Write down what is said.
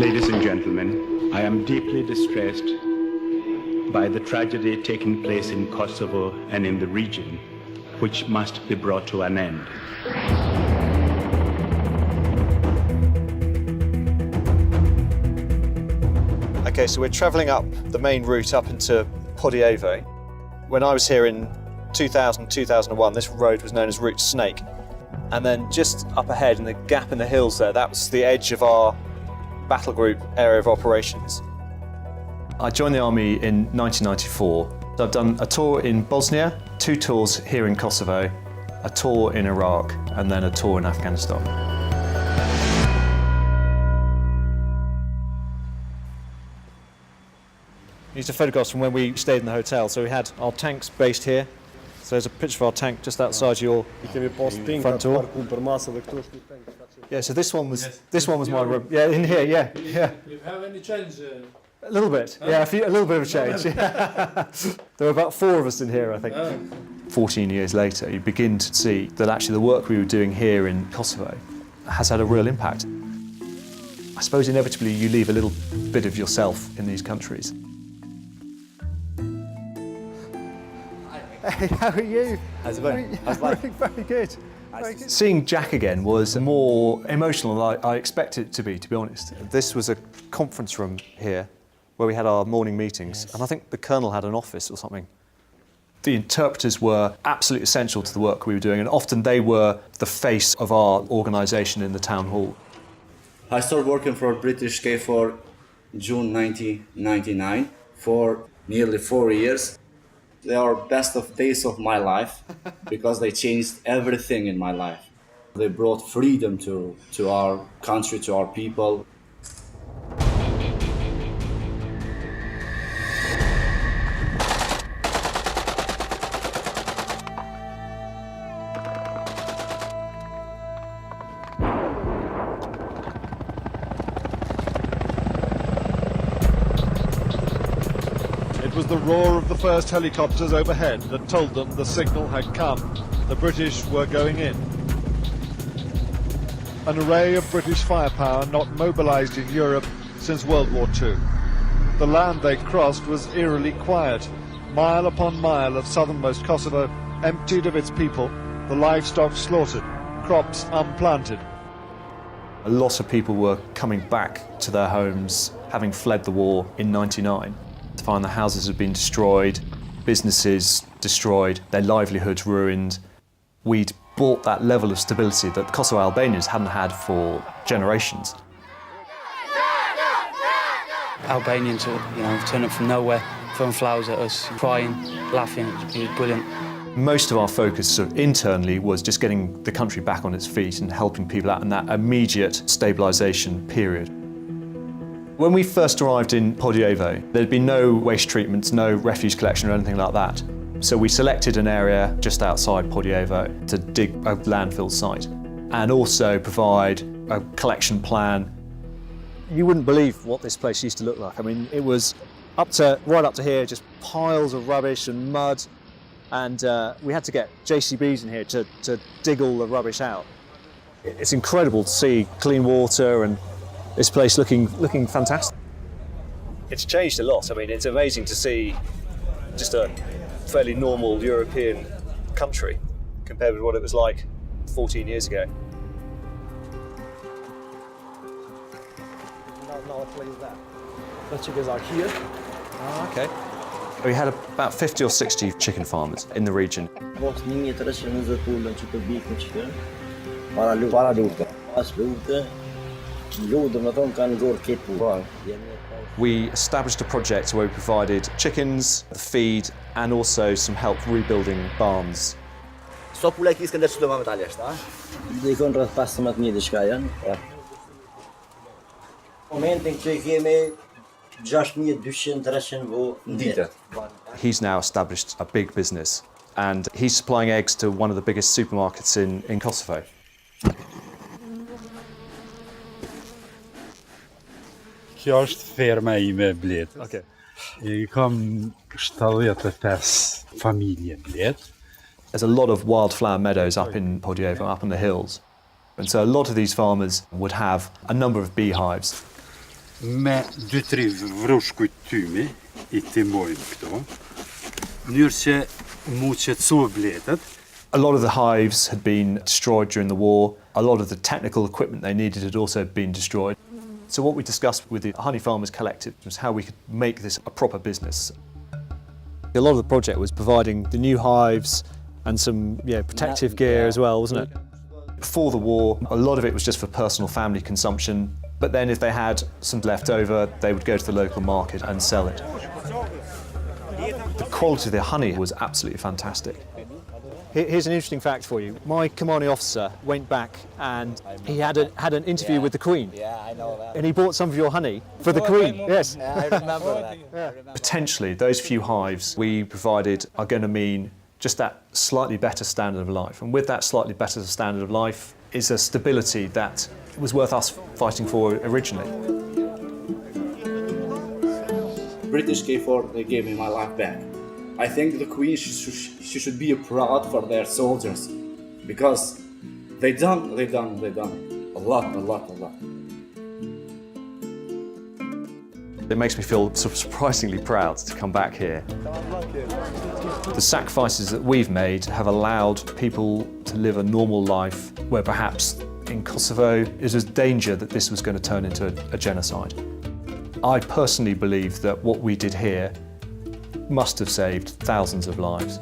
Ladies and gentlemen, I am deeply distressed by the tragedy taking place in Kosovo and in the region, which must be brought to an end. Okay, so we're travelling up the main route up into Podievo. When I was here in 2000, 2001, this road was known as Route Snake. And then just up ahead in the gap in the hills there, that was the edge of our battle group area of operations. I joined the army in 1994. So I've done a tour in Bosnia, 2 tours here in Kosovo, a tour in Iraq, and then a tour in Afghanistan. These are photographs from when we stayed in the hotel. So we had our tanks based here. So there's a picture of our tank just outside your front door. Yeah, so this one was my room. Yeah, in here, yeah. You have any change? A little bit, yeah, a little bit of a change. There were about 4 of us in here, I think. 14 years later, you begin to see that actually the work we were doing here in Kosovo has had a real impact. I suppose inevitably you leave a little bit of yourself in these countries. Hey, how are you? How's it going? Very good. Seeing Jack again was more emotional than I expected it to be honest. This was a conference room here where we had our morning meetings, and I think the Colonel had an office or something. The interpreters were absolutely essential to the work we were doing, and often they were the face of our organisation in the town hall. I started working for British KFOR June 1999 for nearly 4 years. They are best of days of my life because they changed everything in my life. They brought freedom to our country, to our people. It was the roar of the first helicopters overhead that told them the signal had come. The British were going in. An array of British firepower not mobilised in Europe since World War II. The land they crossed was eerily quiet. Mile upon mile of southernmost Kosovo emptied of its people, the livestock slaughtered, crops unplanted. A lot of people were coming back to their homes, having fled the war in '99. To find the houses had been destroyed, businesses destroyed, their livelihoods ruined. We'd brought that level of stability that Kosovo Albanians hadn't had for generations. Albanians, turn up from nowhere, throwing flowers at us, crying, laughing. It was brilliant. Most of our focus sort of internally was just getting the country back on its feet and helping people out in that immediate stabilisation period. When we first arrived in Podievo, there'd been no waste treatments, no refuse collection or anything like that. So we selected an area just outside Podievo to dig a landfill site and also provide a collection plan. You wouldn't believe what this place used to look like. I mean, it was right up to here, just piles of rubbish and mud. And we had to get JCBs in here to dig all the rubbish out. It's incredible to see clean water and this place looking fantastic. It's changed a lot. I mean, it's amazing to see just a fairly normal European country compared with what it was like 14 years ago. Now play that. The chickens are here. Oh, okay. We had about 50 or 60 chicken farmers in the region. We established a project where we provided chickens, the feed, and also some help rebuilding barns. He's now established a big business, and he's supplying eggs to one of the biggest supermarkets in Kosovo. Kjo është ferma ime Bled. Okay. I kam 75 familje Bled. There's a lot of wildflower meadows up in Podievo, up in the hills. And so a lot of these farmers would have a number of beehives. me 2-3 vrushkujt tymi I timojmë këto. Mënyrë që mu qetësua bletët. A lot of the hives had been destroyed during the war. A lot of the technical equipment they needed had also been destroyed. So what we discussed with the Honey Farmers Collective was how we could make this a proper business. A lot of the project was providing the new hives and some protective gear as well, wasn't it? Before the war, a lot of it was just for personal family consumption, but then if they had some left over, they would go to the local market and sell it. The quality of the honey was absolutely fantastic. Here's an interesting fact for you. My commanding officer went back and he had an interview with the Queen. Yeah, I know that. And he bought some of your honey for the Queen. Yes. Yeah, I remember that. Yeah. Potentially, those few hives we provided are going to mean just that slightly better standard of life. And with that slightly better standard of life is a stability that was worth us fighting for originally. British K4, they gave me my life back. I think the Queen, she should be proud for their soldiers, because they done a lot. It makes me feel surprisingly proud to come back here. The sacrifices that we've made have allowed people to live a normal life where perhaps in Kosovo there was danger that this was going to turn into a genocide. I personally believe that what we did here must have saved thousands of lives.